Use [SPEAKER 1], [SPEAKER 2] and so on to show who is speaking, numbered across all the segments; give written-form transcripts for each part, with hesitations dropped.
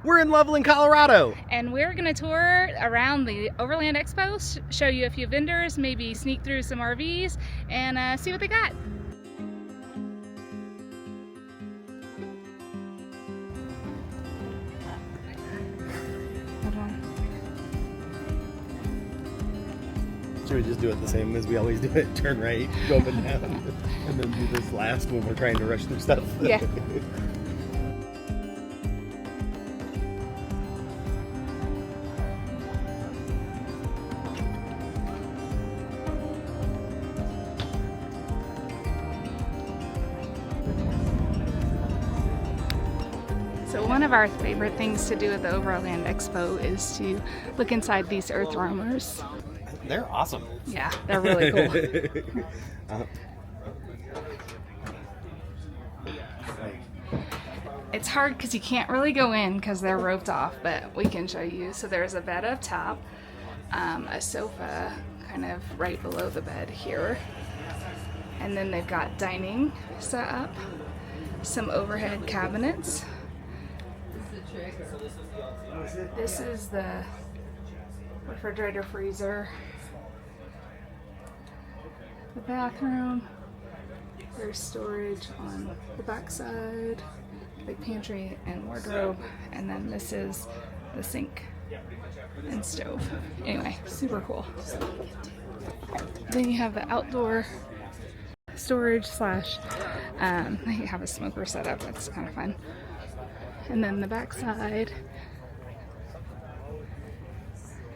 [SPEAKER 1] We're in Loveland, Colorado.
[SPEAKER 2] And we're going to tour around the Overland Expo, show you a few vendors, maybe sneak through some RVs, and see what they got.
[SPEAKER 1] Should we just do it the same as we always do it? Turn right, go up and down, and then do this last when we're trying to rush through stuff.
[SPEAKER 2] Yeah. So one of our favorite things to do at the Overland Expo is to look inside these Earthroamers.
[SPEAKER 1] They're awesome.
[SPEAKER 2] Yeah, they're really cool. It's hard because you can't really go in because they're roped off, but we can show you. So there's a bed up top, a sofa kind of right below the bed here, and then they've got dining set up, some overhead cabinets. This is the refrigerator freezer, the bathroom. There's storage on the back side, big pantry and wardrobe, and then this is the sink and stove. Anyway, super cool. Then you have the outdoor storage slash they have a smoker set up. That's kind of fun. And then the back side.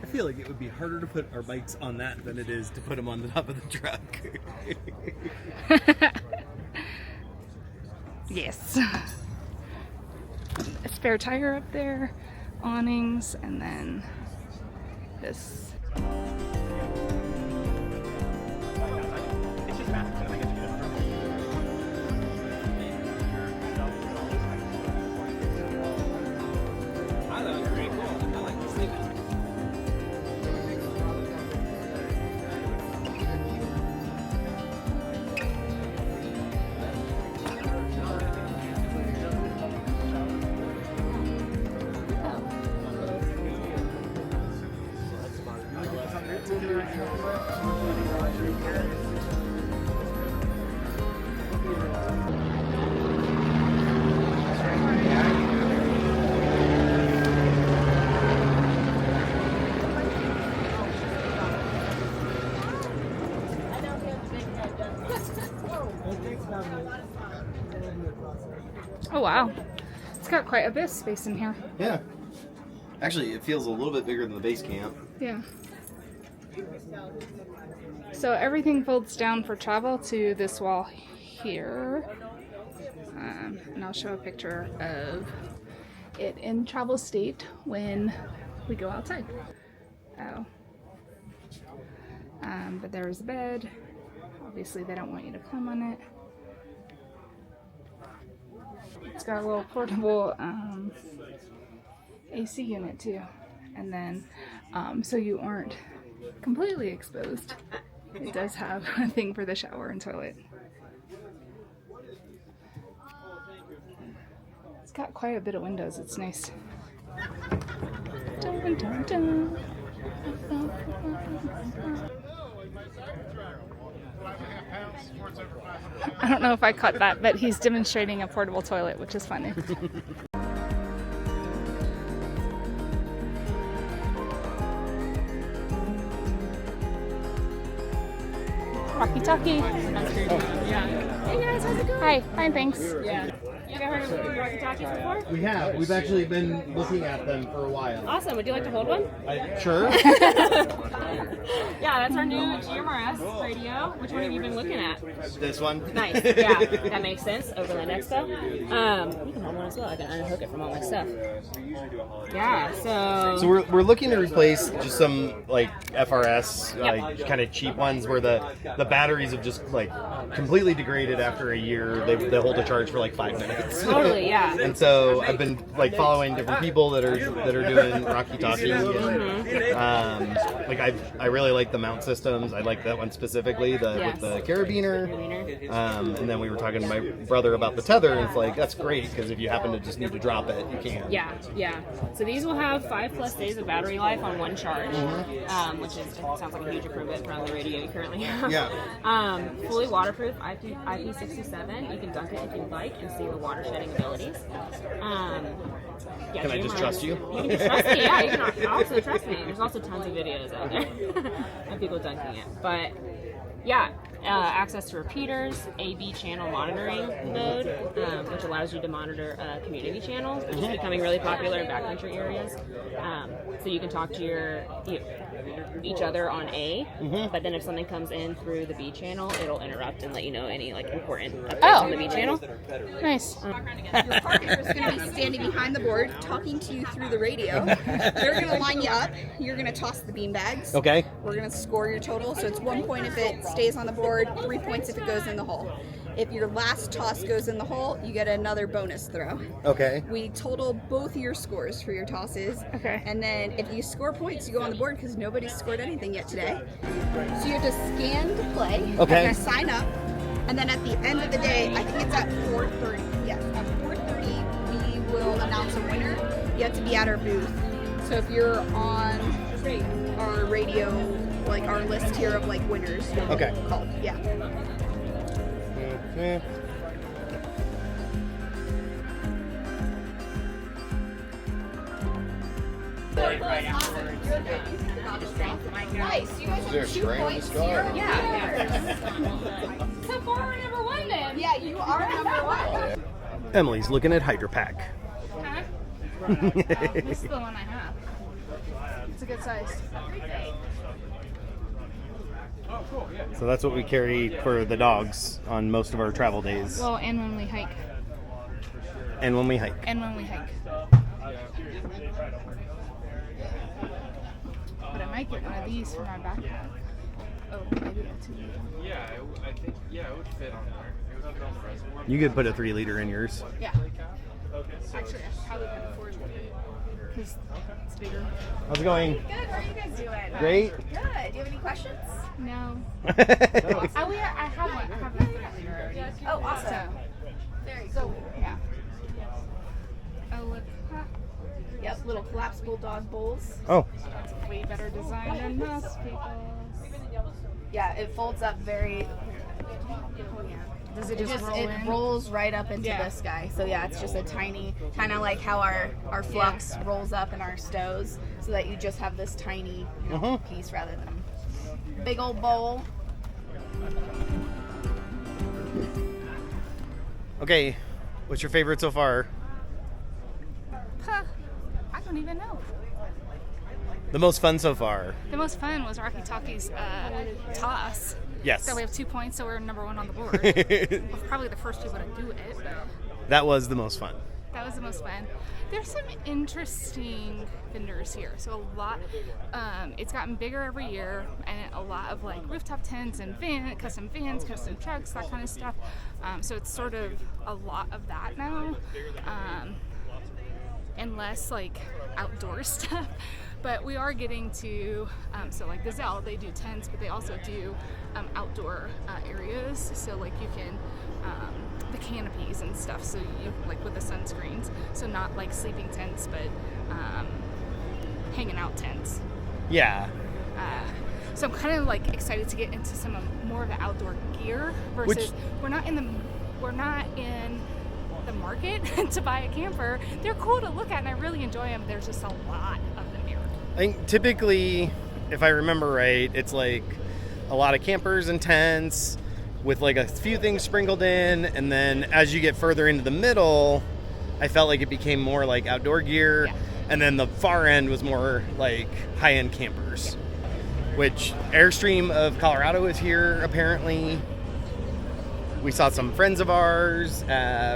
[SPEAKER 1] I feel like it would be harder to put our bikes on that than it is to put them on the top of the truck.
[SPEAKER 2] Yes. A spare tire up there, awnings, and then this. Oh wow, it's got quite a bit of space in here.
[SPEAKER 1] Yeah. Actually, it feels a little bit bigger than the base camp.
[SPEAKER 2] Yeah. So everything folds down for travel to this wall here. And I'll show a picture of it in travel state when we go outside. Oh. But there's a bed. Obviously they don't want you to climb on it. It's got a little portable AC unit too. And then, so you aren't completely exposed, it does have a thing for the shower and toilet. It's got quite a bit of windows, it's nice. Dun, dun, dun. I don't know if I caught that, but he's demonstrating a portable toilet, which is funny. Rocky Talkie. Hey guys, how's it going? Hi, fine, thanks.
[SPEAKER 3] Yeah. You ever heard of Rocky Talkies before?
[SPEAKER 1] We have. We've actually been looking at them for a while.
[SPEAKER 3] Awesome. Would you like to hold one?
[SPEAKER 1] Sure.
[SPEAKER 3] Yeah, that's our new GMRS radio. Which one have you been looking at?
[SPEAKER 1] This one?
[SPEAKER 3] Nice. Yeah, that makes sense. Overland Expo. You can hold one as well. I can unhook it from all my stuff. Yeah,
[SPEAKER 1] So we're looking to replace just some like FRS, like kind of cheap ones where the batteries have just like completely degraded after a year. They hold a charge for like 5 minutes.
[SPEAKER 3] Totally, yeah.
[SPEAKER 1] And so I've been like following different people that are doing Rocky Talkie. And, like I really like the mount systems. I like that one specifically, with the carabiner. And then we were talking to my brother about the tether, and it's like that's great because if you happen to just need to drop it, you can.
[SPEAKER 3] Yeah. So these will have 5+ days of battery life on one charge, which sounds like a huge improvement from the radio you currently have.
[SPEAKER 1] Yeah.
[SPEAKER 3] Fully waterproof, IP67. You can dunk it if you'd like and see the water shedding abilities.
[SPEAKER 1] Can I just trust you?
[SPEAKER 3] You can just trust me. Yeah, you can also trust me. There's also tons of videos out there of people dunking it. But yeah, access to repeaters, AB channel monitoring mode, which allows you to monitor community channels, which is becoming really popular in backcountry areas. So you can talk to each other on A, but then if something comes in through the B channel, it'll interrupt and let you know any like important updates on the B channel.
[SPEAKER 2] Nice.
[SPEAKER 4] Your partner is going to be standing behind the board, talking to you through the radio. They're going to line you up. You're going to toss the bean bags.
[SPEAKER 1] Okay.
[SPEAKER 4] We're going to score your total. So it's 1 point if it stays on the board, 3 points if it goes in the hole. If your last toss goes in the hole, you get another bonus throw.
[SPEAKER 1] Okay.
[SPEAKER 4] We total both your scores for your tosses.
[SPEAKER 2] Okay.
[SPEAKER 4] And then if you score points, you go on the board because nobody's scored anything yet today. So you have to scan to play.
[SPEAKER 1] Okay.
[SPEAKER 4] You sign up. And then at the end of the day, I think it's at 4:30. Yes, at 4:30, we will announce a winner. You have to be at our booth. So if you're on our radio, like our list here of like winners, you'll
[SPEAKER 1] Okay.
[SPEAKER 4] be called. Yeah. Nice. You guys have 2 points here.
[SPEAKER 3] Yeah.
[SPEAKER 2] So far, we're number 1 then.
[SPEAKER 4] Yeah, you are number 1.
[SPEAKER 1] Emily's looking at Hydrapak.
[SPEAKER 2] Huh? This is the one I have. It's a good size.
[SPEAKER 1] So that's what we carry for the dogs on most of our travel days.
[SPEAKER 2] Well, and when we hike.
[SPEAKER 1] And when we hike.
[SPEAKER 2] But I might get one of these for my backpack. Oh, maybe a 2 liter.
[SPEAKER 5] Yeah, I think it would fit on there. It would fit on the reservoir.
[SPEAKER 1] You could put a 3 liter in yours.
[SPEAKER 2] Yeah. Actually, I probably can afford it because it's bigger.
[SPEAKER 1] How's it going?
[SPEAKER 4] Good. How are you guys doing?
[SPEAKER 1] Great.
[SPEAKER 4] Good. Do you have any questions?
[SPEAKER 2] No. I have one. I have one for that liter already.
[SPEAKER 4] Oh, awesome.
[SPEAKER 2] So,
[SPEAKER 4] Very cool.
[SPEAKER 2] yeah. Oh, look. Huh.
[SPEAKER 4] Yep, little collapsible dog bowls.
[SPEAKER 1] Oh,
[SPEAKER 2] That's a way better design than most people's.
[SPEAKER 4] Yeah, it folds up very.
[SPEAKER 2] Does it just roll in?
[SPEAKER 4] rolls right up into
[SPEAKER 2] Yeah.
[SPEAKER 4] this guy. So yeah, it's just a tiny, kind of like how our flux rolls up in our stows, so that you just have this tiny piece rather than big old bowl.
[SPEAKER 1] okay. What's your favorite so far?
[SPEAKER 2] Huh. I don't even know.
[SPEAKER 1] The most fun so far?
[SPEAKER 2] The most fun was Rocky Talkie's toss.
[SPEAKER 1] Yes.
[SPEAKER 2] So we have 2 points, so we're number 1 on the board. We're probably the first people to do it, but
[SPEAKER 1] That was the most fun.
[SPEAKER 2] that was the most fun. There's some interesting vendors here. So a lot, it's gotten bigger every year, and a lot of like rooftop tents and custom vans, custom trucks, that kind of stuff. So it's sort of a lot of that now, and less like outdoor stuff. But we are getting to, so like Gazelle, they do tents, but they also do outdoor areas. So like you can, the canopies and stuff, so you like with the sunscreens. So not like sleeping tents, but hanging out tents.
[SPEAKER 1] Yeah.
[SPEAKER 2] So I'm kind of like excited to get into some more of the outdoor gear versus we're not in the market to buy a camper. They're cool to look at and I really enjoy them. There's just a lot of them here.
[SPEAKER 1] I think typically, if I remember right, it's like a lot of campers and tents with like a few things sprinkled in, and then as you get further into the middle, I felt like it became more like outdoor gear, and then the far end was more like high-end campers, which Airstream of Colorado is here apparently. We saw some friends of ours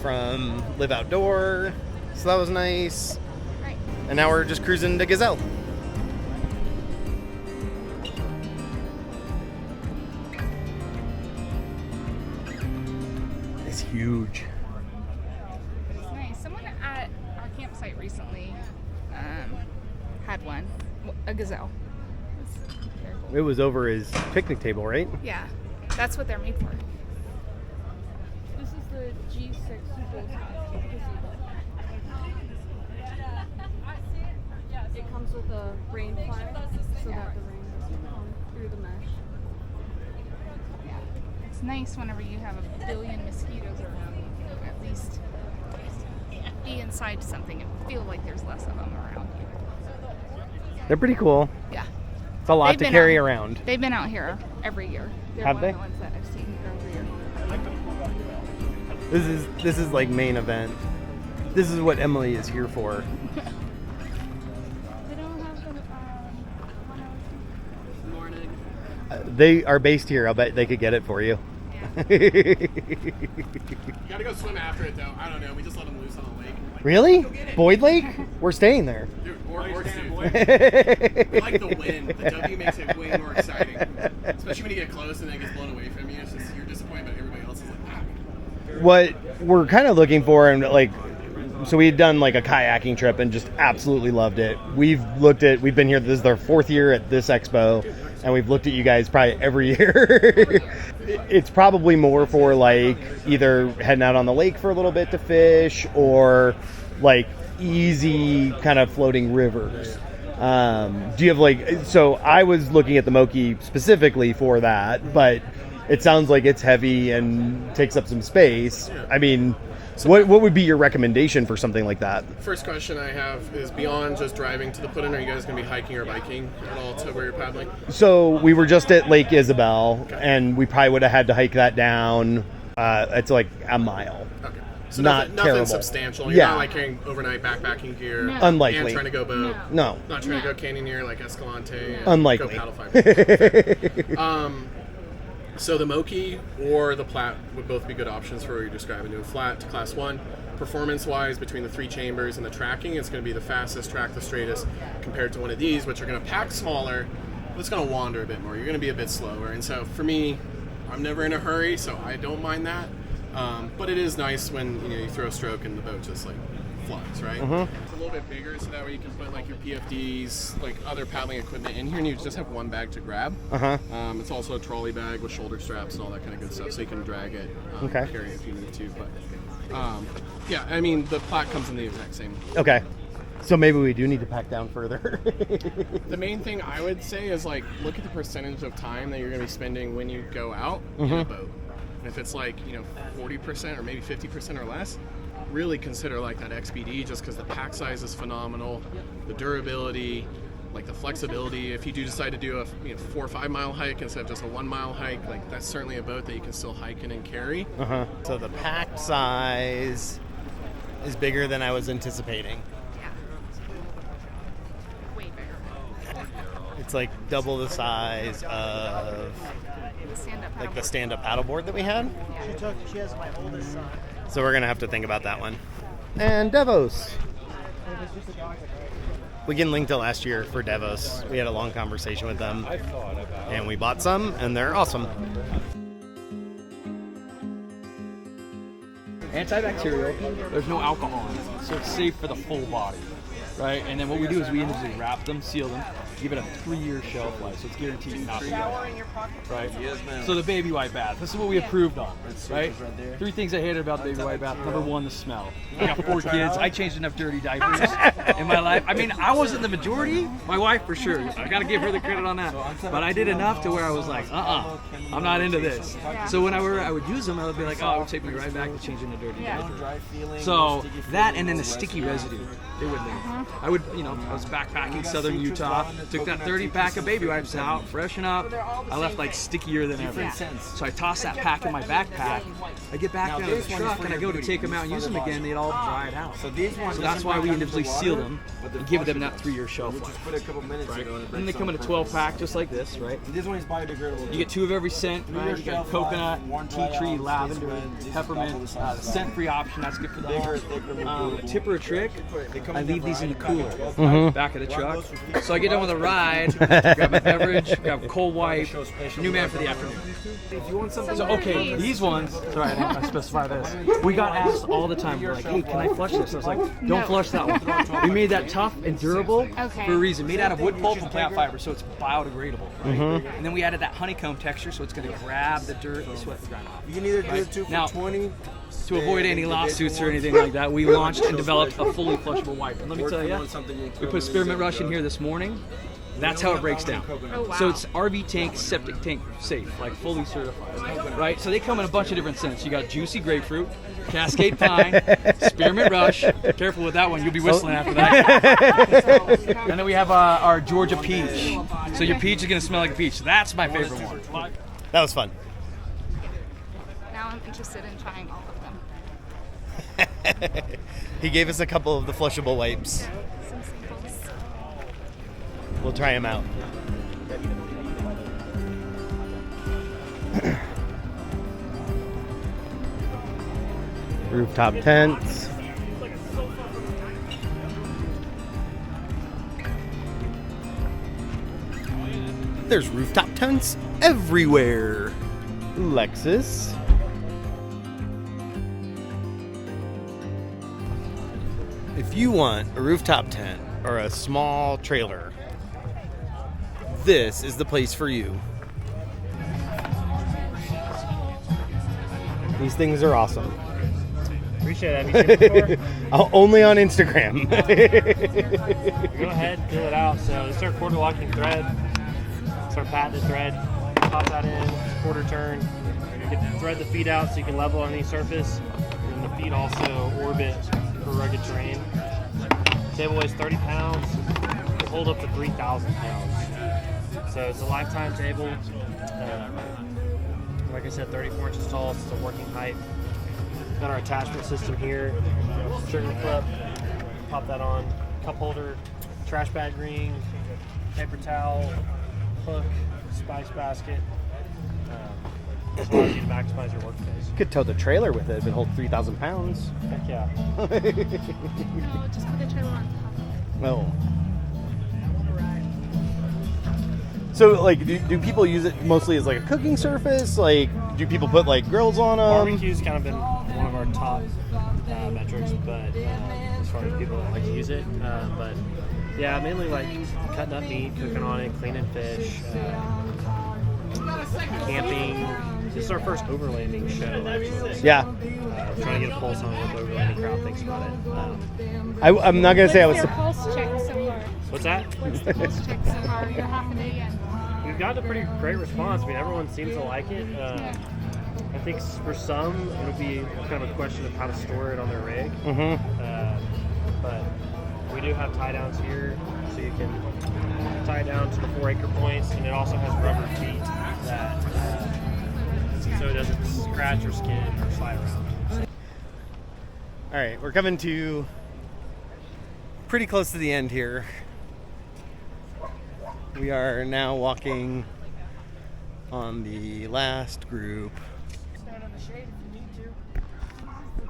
[SPEAKER 1] from Live Outdoor, so that was nice.
[SPEAKER 2] Right.
[SPEAKER 1] And now we're just cruising to Gazelle. It's huge.
[SPEAKER 2] recently had one, a Gazelle. Very cool.
[SPEAKER 1] It was over his picnic table, right?
[SPEAKER 2] Yeah, that's what they're made for.
[SPEAKER 3] This is the G6 gazebo. It comes with a rain fire so that the rain doesn't come through the mesh.
[SPEAKER 2] It's nice whenever you have a billion mosquitoes around, you can at least be inside something and feel like there's less of them around you.
[SPEAKER 1] They're pretty cool.
[SPEAKER 2] Yeah.
[SPEAKER 1] It's a lot
[SPEAKER 2] They've
[SPEAKER 1] to
[SPEAKER 2] been
[SPEAKER 1] carry
[SPEAKER 2] out-
[SPEAKER 1] around.
[SPEAKER 2] They've been out here every year. They're
[SPEAKER 1] Have
[SPEAKER 2] one
[SPEAKER 1] they?
[SPEAKER 2] of the ones that I've seen here every year.
[SPEAKER 1] This is like main event. This is what Emily is here for.
[SPEAKER 2] They don't have the
[SPEAKER 3] Morning.
[SPEAKER 1] They are based here. I'll bet they could get it for you.
[SPEAKER 6] You gotta go swim after it though. I don't know. We just let them loose on the lake. Like,
[SPEAKER 1] Really?
[SPEAKER 6] go get it.
[SPEAKER 1] Boyd Lake? We're staying there.
[SPEAKER 6] Dude, or we like the wind. The W makes it way more exciting. Especially when you get close and then it gets blown away from you. It's just, you're disappointed, but everybody else is like, ah.
[SPEAKER 1] What we're kind of looking for, and like, so we had done like a kayaking trip and just absolutely loved it. We've been here, this is our 4th year at this expo, and we've looked at you guys probably every year. It's probably more for like either heading out on the lake for a little bit to fish, or like easy kind of floating rivers. Do you have like, so I was looking at the Moki specifically for that, but it sounds like it's heavy and takes up some space. I mean, what would be your recommendation for something like that?
[SPEAKER 6] First question I have is, beyond just driving to the put-in, are you guys going to be hiking or biking at all to where you're paddling?
[SPEAKER 1] So we were just at Lake Isabel, and we probably would have had to hike that down. It's like a mile.
[SPEAKER 6] Okay. So
[SPEAKER 1] Not
[SPEAKER 6] nothing
[SPEAKER 1] terrible.
[SPEAKER 6] substantial. You're
[SPEAKER 1] Yeah.
[SPEAKER 6] not like carrying overnight backpacking gear.
[SPEAKER 2] No.
[SPEAKER 1] Unlikely.
[SPEAKER 6] And trying to go boat.
[SPEAKER 1] No.
[SPEAKER 6] Not trying to go canyoneer like Escalante. And
[SPEAKER 1] Unlikely.
[SPEAKER 6] Go paddle 5 So the Moki or the Platte would both be good options for what you're describing. Doing flat to class 1. Performance-wise, between the 3 chambers and the tracking, it's going to be the fastest, track the straightest, compared to one of these, which are going to pack smaller, but it's going to wander a bit more. You're going to be a bit slower. And so for me, I'm never in a hurry, so I don't mind that. But it is nice when you throw a stroke and the boat just like flies, right? It's a little bit bigger, so that way you can put like your PFDs, like other paddling equipment in here, and you just have one bag to grab. It's also a trolley bag with shoulder straps and all that kind of good stuff, so you can drag it,
[SPEAKER 1] Okay.
[SPEAKER 6] carry it if you need to. But yeah, I mean the Platte comes in the exact same.
[SPEAKER 1] Okay. So maybe we do need to pack down further.
[SPEAKER 6] The main thing I would say is like look at the percentage of time that you're going to be spending when you go out in a boat. And if it's like 40% or maybe 50% or less, really consider like that XPD, just because the pack size is phenomenal, the durability, like the flexibility. If you do decide to do a 4 or 5 mile hike instead of just a 1 mile hike, like that's certainly a boat that you can still hike in and carry.
[SPEAKER 1] So the pack size is bigger than I was anticipating.
[SPEAKER 2] Yeah. Way bigger.
[SPEAKER 1] It's like double the size of
[SPEAKER 2] The stand-up
[SPEAKER 1] like the
[SPEAKER 2] paddleboard.
[SPEAKER 1] stand-up paddleboard that we had.
[SPEAKER 7] She has my oldest son.
[SPEAKER 1] So we're gonna have to think about that one. And Devos. We can link to last year for Devos. We had a long conversation with them, and we bought some, and they're awesome.
[SPEAKER 8] Antibacterial, there's no alcohol in it, so it's safe for the full body, right? And then what we do is we individually wrap them, seal them, give it a 3-year shelf life, so it's guaranteed not to go. Right? Yes, ma'am. So the baby white bath, this is what we approved on, right? 3 things I hated about the baby white bath. Number 1, the smell. I got 4 kids. I changed enough dirty diapers in my life. I mean, I wasn't the majority. My wife, for sure. I got to give her the credit on that. But I did enough to where I was like, I'm not into this. So whenever I would use them, I would be like, it would take me right back to changing the dirty diaper. So that, and then the sticky residue, it would leave. I would, I was backpacking southern Utah, took that 30-pack of baby wipes out, freshen up. I left like stickier than ever. So I tossed that pack in my backpack. I get back down to the truck and I go to take them out and use them again. They'd all dried out. So that's why we individually seal them and give them that 3-year shelf life. Right? And then they come in a 12-pack just like this, right?
[SPEAKER 7] This one is biodegradable.
[SPEAKER 8] You get 2 of every scent, right? You got coconut, tea tree, lavender, peppermint, 100% free option. That's good for the home. Tip or a trick, I leave these in the cooler, back of the truck. So I get done with a ride, grab my beverage, grab a cold wipe, new man for the afternoon. If you want something, so okay, these ones, sorry, I didn't specify this. We got asked all the time, we're like, hey, can I flush this? I was like, don't flush that one. We made that tough and durable for a reason. Made out of wood pulp and plant fiber, so it's biodegradable. Right? And then we added that honeycomb texture, so it's going to grab the dirt and sweat the ground off.
[SPEAKER 9] You can either do it 2 for 20.
[SPEAKER 8] To avoid any lawsuits or anything like that, we launched and developed a fully flushable wipe. And let me tell you, we put Spearmint Rush in here this morning. That's how it breaks down. So it's RV tank, septic tank safe, like fully certified, right? So they come in a bunch of different scents. You got juicy grapefruit, Cascade Pine, Spearmint Rush. Careful with that one, you'll be whistling after that. And then we have our Georgia Peach. So your peach is gonna smell like a peach. That's my favorite one.
[SPEAKER 1] That was fun.
[SPEAKER 2] Now I'm interested in trying all of them.
[SPEAKER 1] He gave us a couple of the flushable wipes.
[SPEAKER 2] Some samples.
[SPEAKER 1] We'll try them out. Rooftop tents. There's rooftop tents everywhere. Lexus. If you want a rooftop tent or a small trailer, this is the place for you. These things are awesome.
[SPEAKER 7] Appreciate it. Have you seen it before?
[SPEAKER 1] Only on Instagram.
[SPEAKER 7] Go ahead, fill it out. So this is our quarter locking thread. It's our patented thread. Pop that in, quarter turn. You can thread the feet out so you can level on any surface. And the feet also orbit for rugged terrain. Table weighs 30 pounds. It'll hold up to 3,000 pounds. So it's a lifetime table. Like I said, 34 inches tall. So it's a working height. Got our attachment system here. Trigger clip. Pop that on. Cup holder. Trash bag ring. Paper towel. Hook. Spice basket. This allows you to maximize your workspace.
[SPEAKER 1] You could tow the trailer with it if it holds 3,000 pounds.
[SPEAKER 7] Heck yeah.
[SPEAKER 2] No, just put the trailer on top.
[SPEAKER 1] Well. So, like, do people use it mostly as like a cooking surface? Like, do people put like grills on them?
[SPEAKER 7] Barbecue's kind of been one of our top metrics, but as far as people that like to use it, but yeah, mainly like cutting up meat, cooking on it, cleaning fish, camping. This is our first overlanding show, actually.
[SPEAKER 1] Yeah.
[SPEAKER 7] Trying to get a pulse on what the overlanding crowd thinks about it.
[SPEAKER 1] I'm not gonna say I was.
[SPEAKER 2] What's their pulse check so far?
[SPEAKER 7] What's that?
[SPEAKER 2] What's the pulse check so far? You're half a day in.
[SPEAKER 7] We've gotten a pretty great response. I mean, everyone seems to like it. I think for some, it'll be kind of a question of how to store it on their rig. But we do have tie downs here, so you can tie down to the 4 anchor points, and it also has rubber feet that so it doesn't scratch or skid or slide around.
[SPEAKER 1] All right, we're coming to pretty close to the end here. We are now walking on the last group.
[SPEAKER 7] Stand in the shade if you need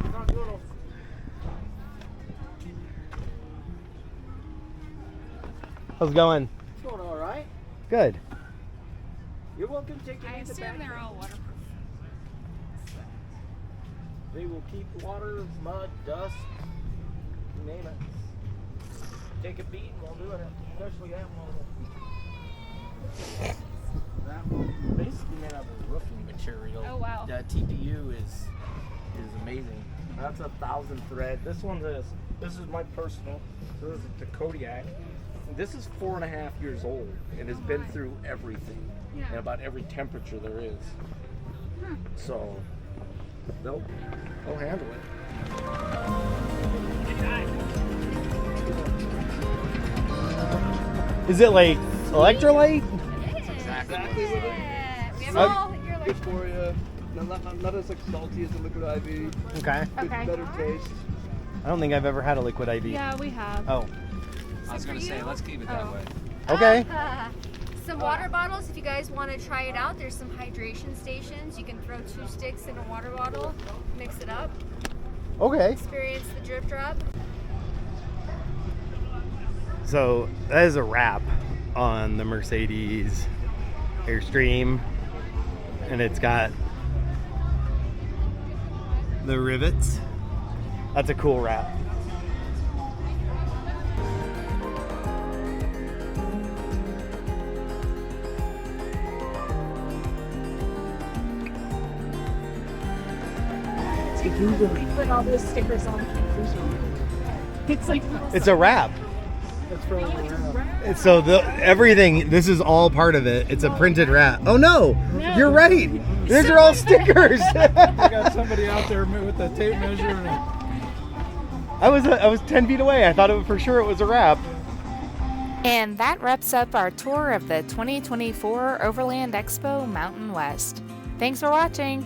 [SPEAKER 7] to. Not little.
[SPEAKER 1] How's it going?
[SPEAKER 10] It's going all right.
[SPEAKER 1] Good.
[SPEAKER 10] You're welcome to take it
[SPEAKER 2] I
[SPEAKER 10] in the
[SPEAKER 2] assume
[SPEAKER 10] back.
[SPEAKER 2] they're all waterproof.
[SPEAKER 10] They will keep water, mud, dust, you name it. Take a beating while doing it, especially that one. That one basically made out of roofing material.
[SPEAKER 2] Oh, wow.
[SPEAKER 10] That TPU is amazing. That's 1,000 thread. This one's this is my personal. This is the Kodiak. This is 4.5 years old and has been through everything and about every temperature there is. So they'll handle it.
[SPEAKER 1] Is it like electrolyte?
[SPEAKER 10] Exactly what it is.
[SPEAKER 2] We have all your
[SPEAKER 10] Good for you. Not as like salty as a liquid IV.
[SPEAKER 1] Okay.
[SPEAKER 2] Okay.
[SPEAKER 10] Better taste.
[SPEAKER 1] I don't think I've ever had a liquid IV.
[SPEAKER 2] Yeah, we have.
[SPEAKER 1] Oh.
[SPEAKER 11] I was going to say, let's keep it that way.
[SPEAKER 1] Okay.
[SPEAKER 12] Some water bottles, if you guys want to try it out. There's some hydration stations. You can throw 2 sticks in a water bottle, mix it up.
[SPEAKER 1] Okay.
[SPEAKER 12] experience the drip drop.
[SPEAKER 1] So that is a wrap on the Mercedes Airstream, and it's got the rivets. That's a cool wrap.
[SPEAKER 2] We put all those stickers on. It's like
[SPEAKER 1] It's a wrap.
[SPEAKER 10] That's probably around.
[SPEAKER 1] So everything, this is all part of it. It's a printed wrap. Oh no, you're right. These are all stickers.
[SPEAKER 10] I got somebody out there with a tape measure. And
[SPEAKER 1] I was 10 feet away. I thought for sure it was a wrap.
[SPEAKER 13] And that wraps up our tour of the 2024 Overland Expo Mountain West. Thanks for watching.